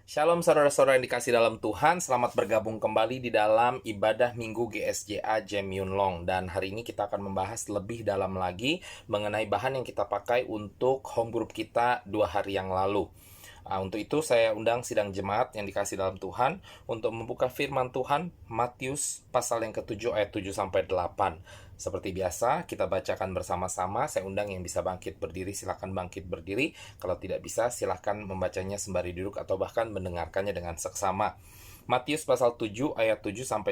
Shalom saudara-saudara yang dikasih dalam Tuhan, selamat bergabung kembali di dalam ibadah Minggu GSJA Jem Yun Long. Dan hari ini kita akan membahas lebih dalam lagi mengenai bahan yang kita pakai untuk home group kita 2 hari yang lalu. Untuk itu saya undang sidang jemaat yang dikasih dalam Tuhan untuk membuka firman Tuhan Matius pasal yang ke-7 ayat 7-8. Seperti biasa kita bacakan bersama-sama. Saya undang yang bisa bangkit berdiri, silakan bangkit berdiri. Kalau tidak bisa silakan membacanya sembari duduk atau bahkan mendengarkannya dengan seksama. Matius pasal 7 ayat 7-8.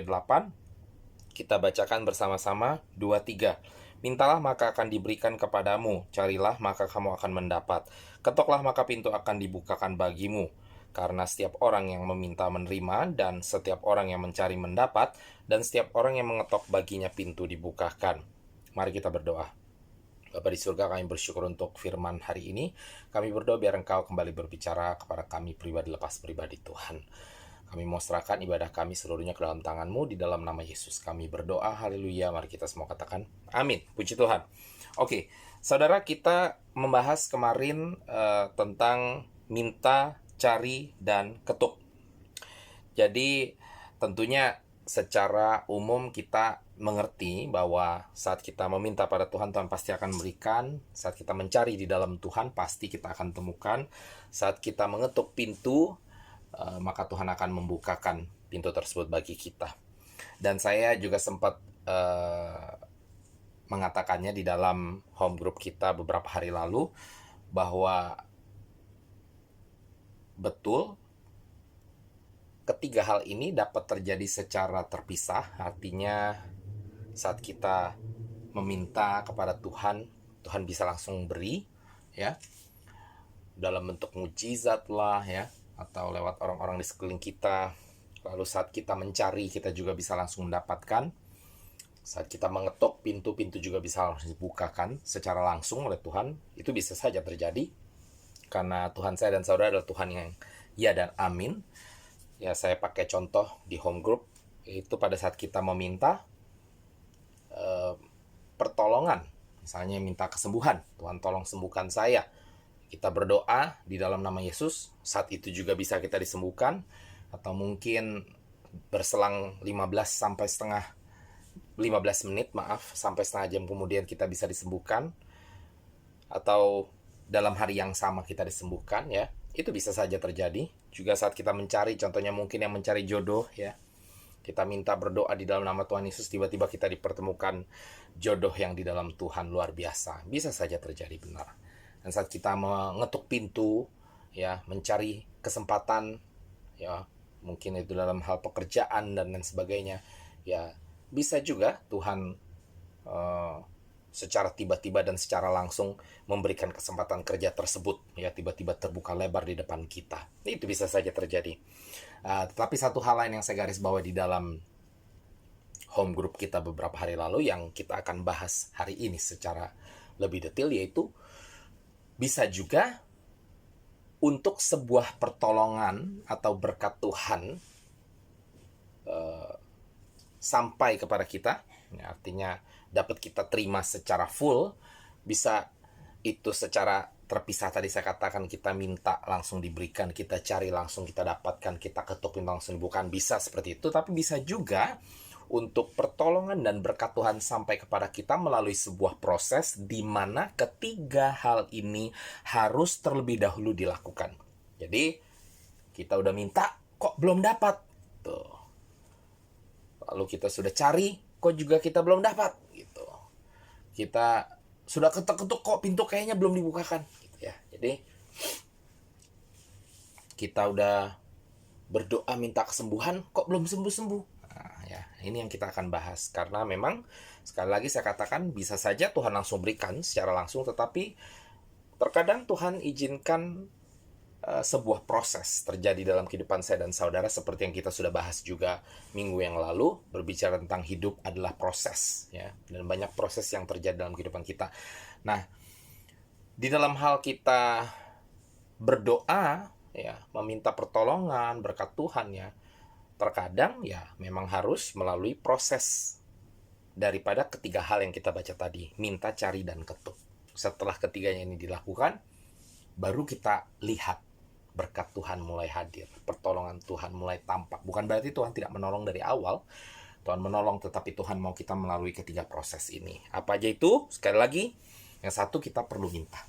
Kita bacakan bersama-sama 2-3. Mintalah maka akan diberikan kepadamu, carilah maka kamu akan mendapat, ketoklah maka pintu akan dibukakan bagimu. Karena setiap orang yang meminta menerima, dan setiap orang yang mencari mendapat, dan setiap orang yang mengetok baginya pintu dibukakan. Mari kita berdoa. Bapa di surga, kami bersyukur untuk firman hari ini. Kami berdoa biar Engkau kembali berbicara kepada kami pribadi lepas pribadi Tuhan. Kami mau serahkan ibadah kami seluruhnya ke dalam tangan-Mu. Di dalam nama Yesus kami berdoa. Haleluya. Mari kita semua katakan amin. Puji Tuhan. Oke, saudara, kita membahas kemarin tentang minta, cari, dan ketuk. Jadi tentunya secara umum kita mengerti bahwa saat kita meminta pada Tuhan, Tuhan pasti akan memberikan. Saat kita mencari di dalam Tuhan, pasti kita akan temukan. Saat kita mengetuk pintu, maka Tuhan akan membukakan pintu tersebut bagi kita. Dan saya juga sempat mengatakannya di dalam home group kita beberapa hari lalu, bahwa betul ketiga hal ini dapat terjadi secara terpisah. Artinya saat kita meminta kepada Tuhan, Tuhan bisa langsung beri, ya, dalam bentuk mujizat lah, ya, atau lewat orang-orang di sekeliling kita. Lalu saat kita mencari, kita juga bisa langsung mendapatkan. Saat kita mengetuk, pintu-pintu juga bisa langsung dibukakan secara langsung oleh Tuhan. Itu bisa saja terjadi, karena Tuhan saya dan saudara adalah Tuhan yang ya dan amin. Ya, saya pakai contoh di home group, itu pada saat kita meminta pertolongan. Misalnya minta kesembuhan, Tuhan tolong sembuhkan saya. Kita berdoa di dalam nama Yesus, saat itu juga bisa kita disembuhkan. Atau mungkin berselang 15 menit sampai setengah jam kemudian kita bisa disembuhkan. Atau dalam hari yang sama kita disembuhkan, ya. Itu bisa saja terjadi. Juga saat kita mencari, contohnya mungkin yang mencari jodoh, ya. Kita minta berdoa di dalam nama Tuhan Yesus, tiba-tiba kita dipertemukan jodoh yang di dalam Tuhan luar biasa. Bisa saja terjadi, benar. Dan saat kita mengetuk pintu, ya, mencari kesempatan, ya, mungkin itu dalam hal pekerjaan dan lain sebagainya, ya, bisa juga Tuhan secara tiba-tiba dan secara langsung memberikan kesempatan kerja tersebut, ya, tiba-tiba terbuka lebar di depan kita. Itu bisa saja terjadi. Tetapi satu hal lain yang saya garis bawahi di dalam home group kita beberapa hari lalu, yang kita akan bahas hari ini secara lebih detail, yaitu bisa juga untuk sebuah pertolongan atau berkat Tuhan sampai kepada kita, ya, artinya dapat kita terima secara full. Bisa itu secara terpisah, tadi saya katakan kita minta langsung diberikan, kita cari langsung kita dapatkan, kita ketuk pintu langsung dibukakan, bisa seperti itu. Tapi bisa juga untuk pertolongan dan berkat Tuhan sampai kepada kita melalui sebuah proses di mana ketiga hal ini harus terlebih dahulu dilakukan. Jadi kita udah minta, kok belum dapat, tuh. Lalu kita sudah cari, kok juga kita belum dapat, gitu. Kita sudah ketuk-ketuk, kok pintu kayaknya belum dibukakan, gitu ya. Jadi kita udah berdoa minta kesembuhan, kok belum sembuh-sembuh. Ya, ini yang kita akan bahas. Karena memang sekali lagi saya katakan, bisa saja Tuhan langsung berikan secara langsung, tetapi terkadang Tuhan izinkan sebuah proses terjadi dalam kehidupan saya dan saudara, seperti yang kita sudah bahas juga minggu yang lalu, berbicara tentang hidup adalah proses, ya, dan banyak proses yang terjadi dalam kehidupan kita. Nah, di dalam hal kita berdoa, ya, meminta pertolongan berkat Tuhan, ya, terkadang ya memang harus melalui proses daripada ketiga hal yang kita baca tadi, minta, cari, dan ketuk. Setelah ketiganya ini dilakukan, baru kita lihat berkat Tuhan mulai hadir, pertolongan Tuhan mulai tampak. Bukan berarti Tuhan tidak menolong dari awal, Tuhan menolong, tetapi Tuhan mau kita melalui ketiga proses ini. Apa aja itu? Sekali lagi, yang satu kita perlu minta.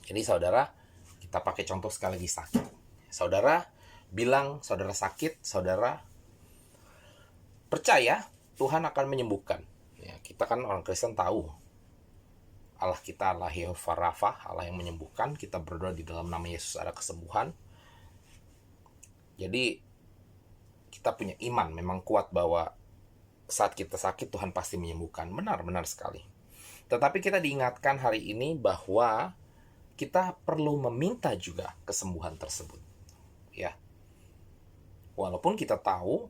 Jadi saudara, kita pakai contoh sekali lagi sakit. Saudara bilang saudara sakit, saudara percaya Tuhan akan menyembuhkan. Ya, kita kan orang Kristen tahu Allah kita adalah Yehova Rafa, Allah yang menyembuhkan. Kita berdoa di dalam nama Yesus ada kesembuhan. Jadi kita punya iman memang kuat bahwa saat kita sakit Tuhan pasti menyembuhkan. Benar sekali. Tetapi kita diingatkan hari ini bahwa kita perlu meminta juga kesembuhan tersebut. Ya. Walaupun kita tahu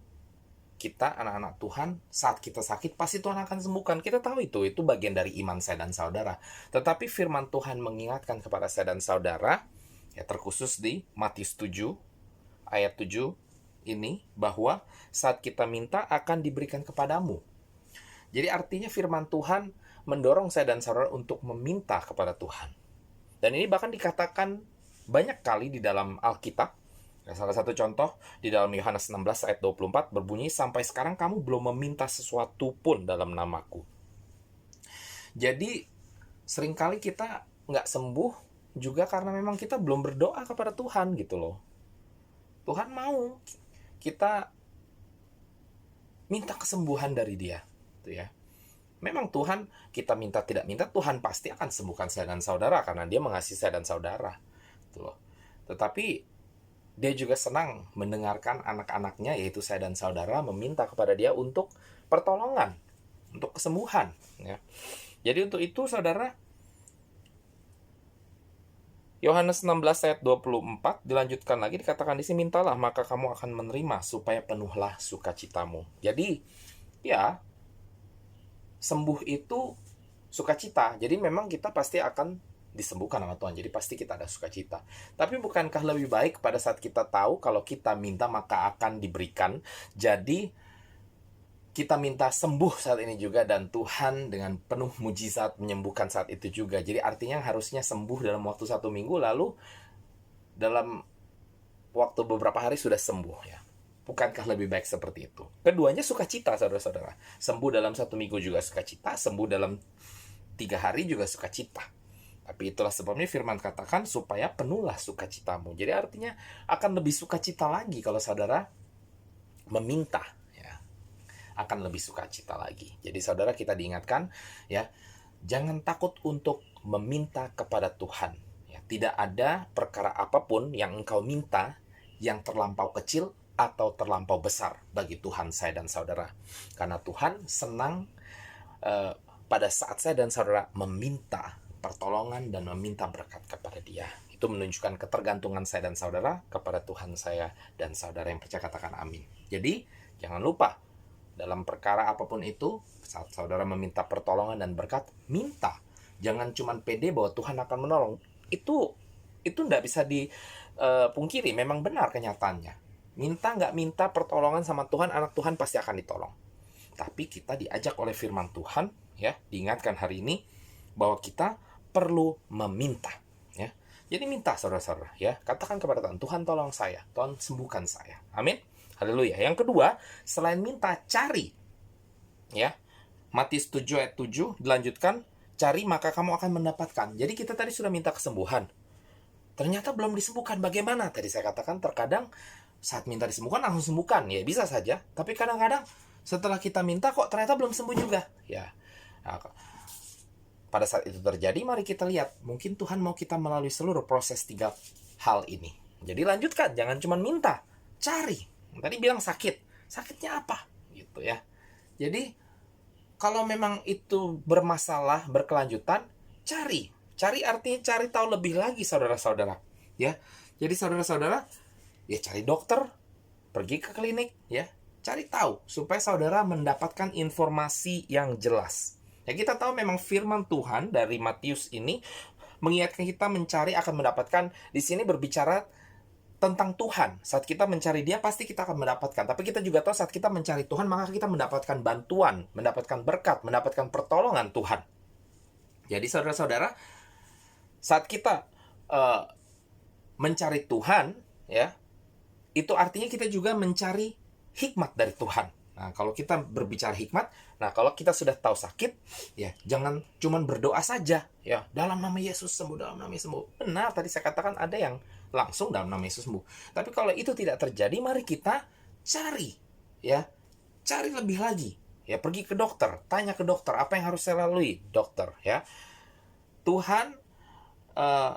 kita anak-anak Tuhan, saat kita sakit pasti Tuhan akan sembuhkan. Kita tahu itu bagian dari iman saya dan saudara. Tetapi firman Tuhan mengingatkan kepada saya dan saudara, ya terkhusus di Matius 7 ayat 7 ini, bahwa saat kita minta akan diberikan kepadamu. Jadi artinya firman Tuhan mendorong saya dan saudara untuk meminta kepada Tuhan. Dan ini bahkan dikatakan banyak kali di dalam Alkitab. Salah satu contoh di dalam Yohanes 16 ayat 24 berbunyi, sampai sekarang kamu belum meminta sesuatu pun dalam namaku. Jadi seringkali kita nggak sembuh juga karena memang kita belum berdoa kepada Tuhan gitu loh. Tuhan mau kita minta kesembuhan dari Dia, gitu ya. Memang Tuhan, kita minta tidak minta, Tuhan pasti akan sembuhkan saya dan saudara karena Dia mengasihi saya dan saudara, gitu loh. Tetapi Dia juga senang mendengarkan anak-anaknya, yaitu saya dan saudara, meminta kepada Dia untuk pertolongan, untuk kesembuhan. Ya. Jadi untuk itu, saudara, Yohanes 16 ayat 24 dilanjutkan lagi, dikatakan di sini, mintalah maka kamu akan menerima supaya penuhlah sukacitamu. Jadi, ya, sembuh itu sukacita. Jadi memang kita pasti akan disembuhkan sama Tuhan. Jadi pasti kita ada sukacita. Tapi bukankah lebih baik pada saat kita tahu kalau kita minta maka akan diberikan. Jadi kita minta sembuh saat ini juga, dan Tuhan dengan penuh mujizat menyembuhkan saat itu juga. Jadi artinya harusnya sembuh dalam waktu 1 minggu, lalu dalam waktu beberapa hari sudah sembuh ya. Bukankah lebih baik seperti itu? Keduanya sukacita, saudara-saudara. Sembuh dalam 1 minggu juga sukacita, sembuh dalam 3 hari juga sukacita. Tapi itulah sebabnya firman katakan supaya penuhlah sukacitamu. Jadi artinya akan lebih sukacita lagi kalau saudara meminta, ya. Akan lebih sukacita lagi. Jadi saudara, kita diingatkan, ya, jangan takut untuk meminta kepada Tuhan. Ya, tidak ada perkara apapun yang engkau minta yang terlampau kecil atau terlampau besar bagi Tuhan saya dan saudara. Karena Tuhan senang pada saat saya dan saudara meminta pertolongan dan meminta berkat kepada Dia. Itu menunjukkan ketergantungan saya dan saudara kepada Tuhan saya dan saudara yang percaya katakan amin. Jadi jangan lupa, dalam perkara apapun itu, saat saudara meminta pertolongan dan berkat, minta. Jangan cuma pede bahwa Tuhan akan menolong. Itu tidak bisa dipungkiri, memang benar kenyataannya. Minta nggak minta pertolongan sama Tuhan, anak Tuhan pasti akan ditolong. Tapi kita diajak oleh firman Tuhan, ya, diingatkan hari ini bahwa kita perlu meminta, ya. Jadi minta, saudara-saudara, ya. Katakan kepada Tuhan, Tuhan tolong saya, Tuhan sembuhkan saya. Amin. Haleluya. Yang kedua, selain minta, cari. Ya. Matius 7 ayat 7 dilanjutkan, cari maka kamu akan mendapatkan. Jadi kita tadi sudah minta kesembuhan. Ternyata belum disembuhkan. Bagaimana? Tadi saya katakan terkadang saat minta disembuhkan langsung sembuhkan. Ya bisa saja. Tapi kadang-kadang setelah kita minta kok ternyata belum sembuh juga. Ya. Nah, pada saat itu terjadi, mari kita lihat. Mungkin Tuhan mau kita melalui seluruh proses 3 hal ini. Jadi lanjutkan, jangan cuma minta, cari. Tadi bilang sakit, sakitnya apa? Gitu ya. Jadi kalau memang itu bermasalah, berkelanjutan, cari. Cari artinya cari tahu lebih lagi, saudara-saudara. Ya. Jadi saudara-saudara, ya cari dokter, pergi ke klinik, ya. Cari tahu supaya saudara mendapatkan informasi yang jelas. Ya, kita tahu memang firman Tuhan dari Matius ini mengingatkan kita mencari akan mendapatkan. Di sini berbicara tentang Tuhan. Saat kita mencari Dia, pasti kita akan mendapatkan. Tapi kita juga tahu saat kita mencari Tuhan, maka kita mendapatkan bantuan, mendapatkan berkat, mendapatkan pertolongan Tuhan. Jadi saudara-saudara, saat kita mencari Tuhan, ya, itu artinya kita juga mencari hikmat dari Tuhan. Nah, kalau kita berbicara hikmat, nah kalau kita sudah tahu sakit, ya jangan cuman berdoa saja, ya dalam nama Yesus sembuh, dalam nama Yesus sembuh. Benar, tadi saya katakan ada yang langsung dalam nama Yesus sembuh. Tapi kalau itu tidak terjadi, mari kita cari, ya cari lebih lagi, ya pergi ke dokter, tanya ke dokter apa yang harus saya lalui, dokter, ya. Tuhan uh,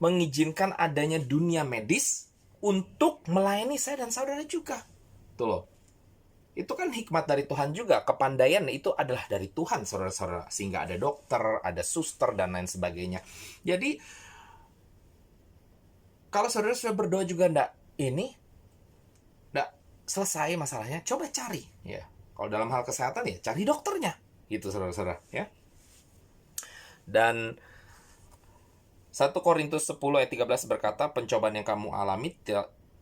mengizinkan adanya dunia medis untuk melayani saya dan saudara juga. Tuh loh. Itu kan hikmat dari Tuhan juga. Kepandaian itu adalah dari Tuhan, saudara-saudara. Sehingga ada dokter, ada suster, dan lain sebagainya. Jadi, kalau saudara sudah berdoa juga enggak selesai masalahnya, coba cari. Ya. Kalau dalam hal kesehatan, ya cari dokternya. Gitu, saudara-saudara. Ya. Dan 1 Korintus 10 ayat 13 berkata, pencobaan yang kamu alami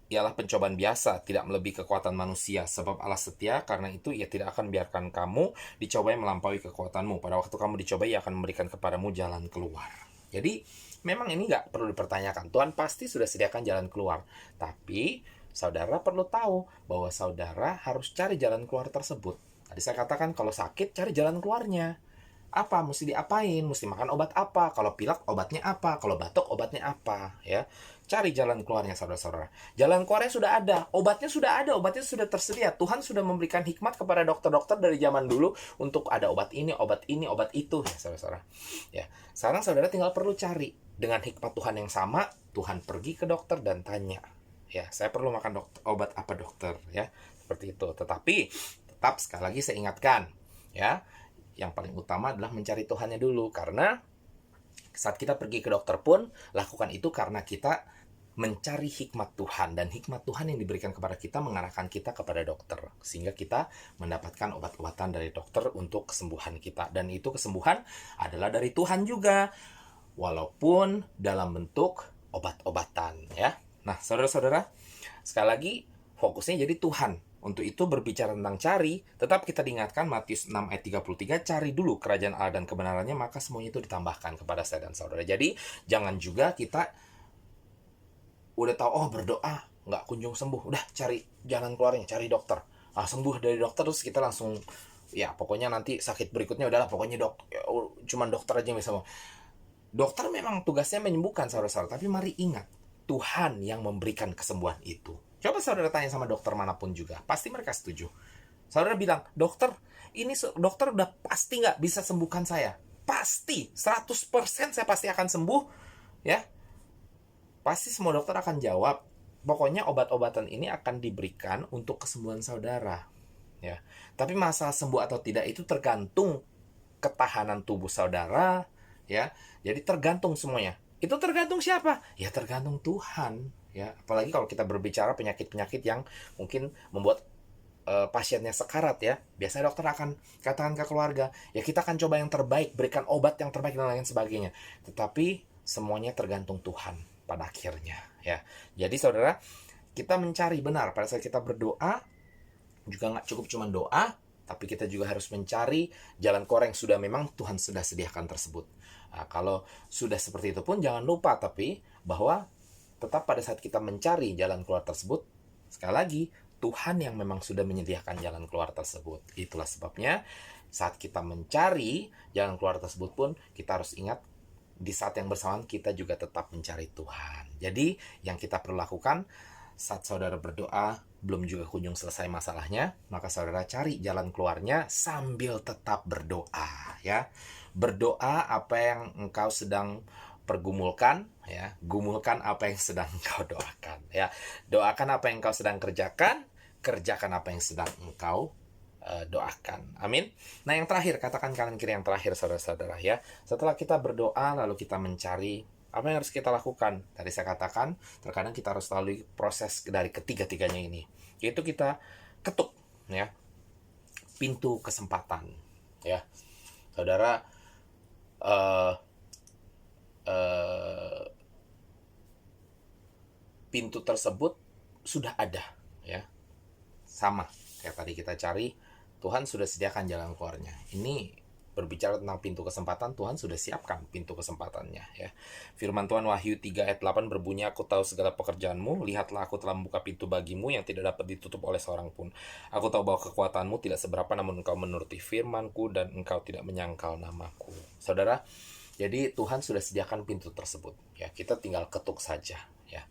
ialah pencobaan biasa, tidak melebihi kekuatan manusia. Sebab Allah setia, karena itu Ia tidak akan biarkan kamu dicobai melampaui kekuatanmu. Pada waktu kamu dicobai, Ia akan memberikan kepadamu jalan keluar. Jadi, memang ini nggak perlu dipertanyakan. Tuhan pasti sudah sediakan jalan keluar. Tapi, saudara perlu tahu bahwa saudara harus cari jalan keluar tersebut. Tadi saya katakan, kalau sakit, cari jalan keluarnya. Apa mesti diapain, mesti makan obat apa, kalau pilek obatnya apa, kalau batuk obatnya apa, ya. Cari jalan keluarnya, saudara-saudara. Jalan keluarnya sudah ada, obatnya sudah tersedia. Tuhan sudah memberikan hikmat kepada dokter-dokter dari zaman dulu untuk ada obat ini, obat itu, ya saudara-saudara. Ya, sekarang saudara tinggal perlu cari dengan hikmat Tuhan yang sama. Tuhan pergi ke dokter dan tanya, ya, saya perlu makan obat apa dokter, ya, seperti itu. Tetapi tetap sekali lagi saya ingatkan, ya, yang paling utama adalah mencari Tuhannya dulu. Karena saat kita pergi ke dokter pun, lakukan itu karena kita mencari hikmat Tuhan. Dan hikmat Tuhan yang diberikan kepada kita mengarahkan kita kepada dokter. Sehingga kita mendapatkan obat-obatan dari dokter untuk kesembuhan kita. Dan itu kesembuhan adalah dari Tuhan juga, walaupun dalam bentuk obat-obatan, ya. Nah, saudara-saudara, sekali lagi fokusnya jadi Tuhan. Untuk itu berbicara tentang cari, tetap kita diingatkan Matius 6 ayat 33, cari dulu kerajaan Allah dan kebenarannya, maka semuanya itu ditambahkan kepada saya dan saudara. Jadi, jangan juga kita udah tahu, oh berdoa, nggak kunjung sembuh, udah cari jalan keluarnya, cari dokter. Sembuh dari dokter, terus kita langsung, ya pokoknya nanti sakit berikutnya udahlah, pokoknya cuman dokter aja yang bisa. Dokter memang tugasnya menyembuhkan, saudara-saudara, tapi mari ingat, Tuhan yang memberikan kesembuhan itu. Coba saudara tanya sama dokter manapun juga, pasti mereka setuju. Saudara bilang, dokter udah pasti nggak bisa sembuhkan saya. Pasti, 100% saya pasti akan sembuh, ya. Pasti semua dokter akan jawab, pokoknya obat-obatan ini akan diberikan untuk kesembuhan saudara, ya. Tapi masalah sembuh atau tidak itu tergantung ketahanan tubuh saudara, ya. Jadi tergantung semuanya. Itu tergantung siapa? Ya tergantung Tuhan, ya. Apalagi kalau kita berbicara penyakit-penyakit yang mungkin membuat pasiennya sekarat, ya. Biasanya dokter akan katakan ke keluarga, ya kita akan coba yang terbaik, berikan obat yang terbaik dan lain sebagainya. Tetapi semuanya tergantung Tuhan pada akhirnya, ya. Jadi saudara, kita mencari benar pada saat kita berdoa, juga nggak cukup cuma doa, tapi kita juga harus mencari jalan keluar yang sudah memang Tuhan sudah sediakan tersebut. Nah, kalau sudah seperti itu pun jangan lupa tapi bahwa tetap pada saat kita mencari jalan keluar tersebut, sekali lagi Tuhan yang memang sudah menyediakan jalan keluar tersebut. Itulah sebabnya saat kita mencari jalan keluar tersebut pun kita harus ingat di saat yang bersamaan kita juga tetap mencari Tuhan. Jadi yang kita perlu lakukan saat saudara berdoa belum juga kunjung selesai masalahnya, maka saudara cari jalan keluarnya sambil tetap berdoa, ya. Berdoa apa yang engkau sedang pergumulkan, ya. Gumulkan apa yang sedang engkau doakan, ya. Doakan apa yang engkau sedang kerjakan, kerjakan apa yang sedang engkau doakan. Amin. Nah, yang terakhir, katakan kanan kiri yang terakhir, saudara-saudara, ya. Setelah kita berdoa lalu kita mencari, apa yang harus kita lakukan? Tadi saya katakan, terkadang kita harus lalui proses dari ketiga-tiganya ini. Yaitu kita ketuk, ya, pintu kesempatan, ya. Saudara, pintu tersebut sudah ada, ya. Sama kayak tadi kita cari, Tuhan sudah sediakan jalan keluarnya. Ini berbicara tentang pintu kesempatan, Tuhan sudah siapkan pintu kesempatannya ya. Firman Tuhan Wahyu 3 ayat 8 berbunyi, "Aku tahu segala pekerjaanmu, lihatlah aku telah membuka pintu bagimu yang tidak dapat ditutup oleh seorang pun. Aku tahu bahwa kekuatanmu tidak seberapa, namun engkau menuruti firmanku dan engkau tidak menyangkal namaku." Saudara, jadi Tuhan sudah sediakan pintu tersebut ya, kita tinggal ketuk saja ya.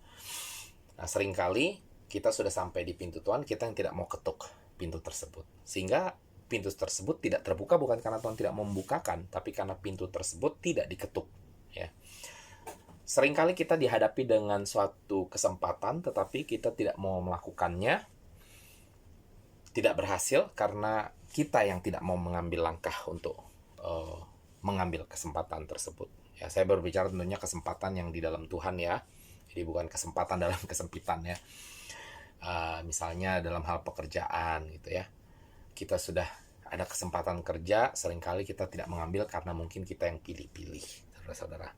Nah, seringkali kita sudah sampai di pintu Tuhan, kita yang tidak mau ketuk pintu tersebut, sehingga pintu tersebut tidak terbuka bukan karena Tuhan tidak membukakan, tapi karena pintu tersebut tidak diketuk ya. Seringkali kita dihadapi dengan suatu kesempatan, tetapi kita tidak mau melakukannya, tidak berhasil karena kita yang tidak mau mengambil langkah untuk mengambil kesempatan tersebut ya. Saya berbicara tentunya kesempatan yang di dalam Tuhan ya, jadi bukan kesempatan dalam kesempitan ya. Misalnya dalam hal pekerjaan gitu ya, kita sudah ada kesempatan kerja, seringkali kita tidak mengambil karena mungkin kita yang pilih-pilih, saudara-saudara.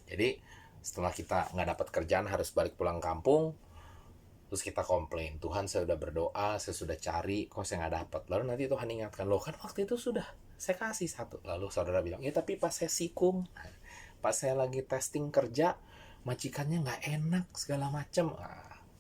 Jadi setelah kita nggak dapat kerjaan, harus balik pulang kampung, terus kita komplain, "Tuhan, saya sudah berdoa, saya sudah cari, kok saya nggak dapat." Lalu nanti Tuhan ingatkan, "Loh kan waktu itu sudah saya kasih satu." Lalu saudara bilang, "Ya tapi pas saya sikung, pas saya lagi testing kerja, majikannya nggak enak segala macam."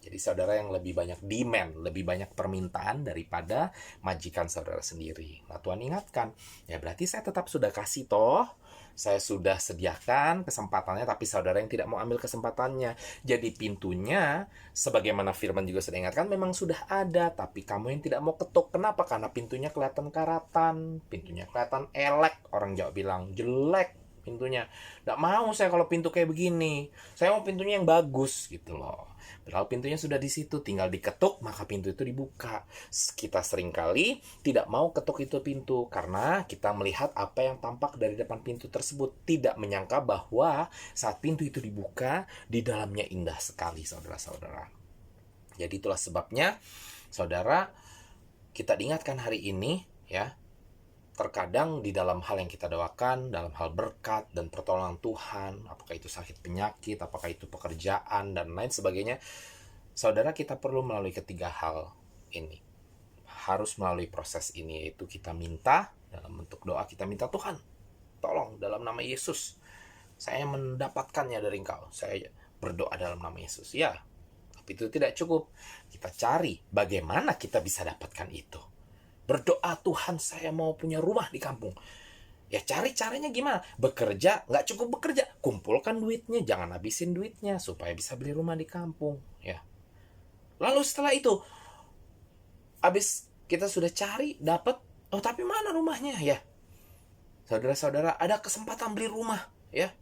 Jadi saudara yang lebih banyak demand, lebih banyak permintaan daripada majikan saudara sendiri. Nah, Tuhan ingatkan, ya berarti saya tetap sudah kasih toh, saya sudah sediakan kesempatannya, tapi saudara yang tidak mau ambil kesempatannya. Jadi pintunya, sebagaimana firman juga sudah ingatkan, memang sudah ada, tapi kamu yang tidak mau ketuk. Kenapa? Karena pintunya kelihatan karatan, pintunya kelihatan elek, orang Jawa bilang jelek pintunya. Nggak mau saya kalau pintu kayak begini, saya mau pintunya yang bagus gitu loh. Padahal pintunya sudah di situ, tinggal diketuk maka pintu itu dibuka. Kita seringkali tidak mau ketuk itu pintu karena kita melihat apa yang tampak dari depan pintu tersebut, tidak menyangka bahwa saat pintu itu dibuka, di dalamnya indah sekali, saudara-saudara. Jadi itulah sebabnya, saudara, kita diingatkan hari ini ya, terkadang di dalam hal yang kita doakan, dalam hal berkat dan pertolongan Tuhan, apakah itu sakit penyakit, apakah itu pekerjaan, dan lain sebagainya, saudara, kita perlu melalui ketiga hal ini. Harus melalui proses ini, yaitu kita minta, dalam bentuk doa kita minta, "Tuhan, tolong dalam nama Yesus, saya mendapatkannya dari Engkau." Saya berdoa dalam nama Yesus. Ya, tapi itu tidak cukup. Kita cari bagaimana kita bisa dapatkan itu. Berdoa, "Tuhan, saya mau punya rumah di kampung." Ya cari caranya gimana? Bekerja, nggak cukup bekerja, kumpulkan duitnya, jangan habisin duitnya supaya bisa beli rumah di kampung ya. Lalu setelah itu, habis kita sudah cari, dapat, oh tapi mana rumahnya ya? Saudara-saudara, ada kesempatan beli rumah ya.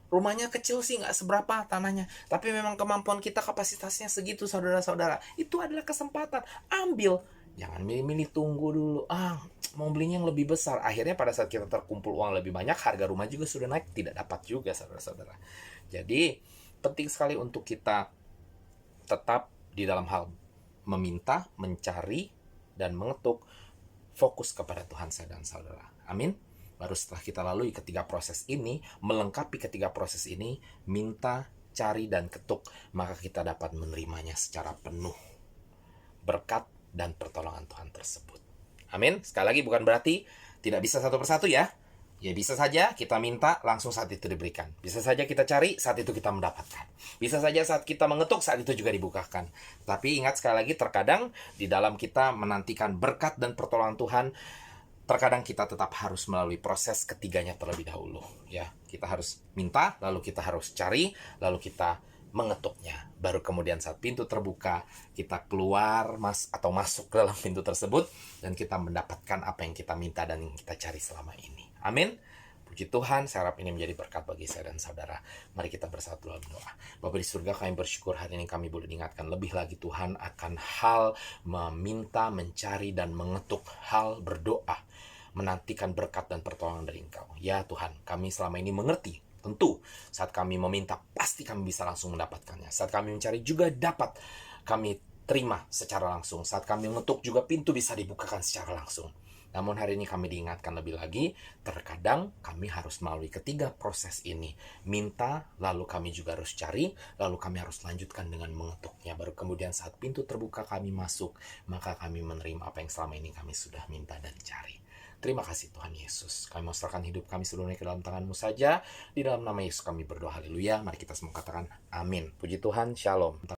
Rumahnya kecil sih, nggak seberapa tanahnya, tapi memang kemampuan kita kapasitasnya segitu, saudara-saudara. Itu adalah kesempatan, ambil. Jangan milih-milih, tunggu dulu. Mau belinya yang lebih besar. Akhirnya pada saat kita terkumpul uang lebih banyak, harga rumah juga sudah naik, tidak dapat juga, saudara-saudara. Jadi, penting sekali untuk kita tetap di dalam hal meminta, mencari, dan mengetuk, fokus kepada Tuhan saya dan saudara. Amin. Baru setelah kita lalui ketiga proses ini, melengkapi ketiga proses ini, minta, cari, dan ketuk, maka kita dapat menerimanya secara penuh. Berkat dan pertolongan Tuhan tersebut. Amin. Sekali lagi, bukan berarti tidak bisa satu persatu ya. Ya bisa saja kita minta, langsung saat itu diberikan. Bisa saja kita cari, saat itu kita mendapatkan. Bisa saja saat kita mengetuk, saat itu juga dibukakan. Tapi ingat sekali lagi, terkadang di dalam kita menantikan berkat dan pertolongan Tuhan, terkadang kita tetap harus melalui proses ketiganya terlebih dahulu. Ya, kita harus minta, lalu kita harus cari, lalu kita mengetuknya. Baru kemudian saat pintu terbuka, kita keluar atau masuk ke dalam pintu tersebut, dan kita mendapatkan apa yang kita minta dan yang kita cari selama ini. Amin. Puji Tuhan, saya harap ini menjadi berkat bagi saya dan saudara. Mari kita bersatu dalam doa. Bapa di surga, kami bersyukur hari ini kami boleh diingatkan lebih lagi Tuhan akan hal meminta, mencari, dan mengetuk, hal berdoa, menantikan berkat dan pertolongan dari Engkau. Ya Tuhan, kami selama ini mengerti. Tentu, saat kami meminta, pasti kami bisa langsung mendapatkannya. Saat kami mencari juga dapat kami terima secara langsung. Saat kami mengetuk juga pintu bisa dibukakan secara langsung. Namun hari ini kami diingatkan lebih lagi, terkadang kami harus melalui ketiga proses ini. Minta, lalu kami juga harus cari, lalu kami harus lanjutkan dengan mengetuknya. Baru kemudian saat pintu terbuka kami masuk, maka kami menerima apa yang selama ini kami sudah minta dan cari. Terima kasih Tuhan Yesus. Kami mau serahkan hidup kami seluruhnya ke dalam tangan-Mu saja. Di dalam nama Yesus kami berdoa, haleluya. Mari kita semua katakan amin. Puji Tuhan, shalom.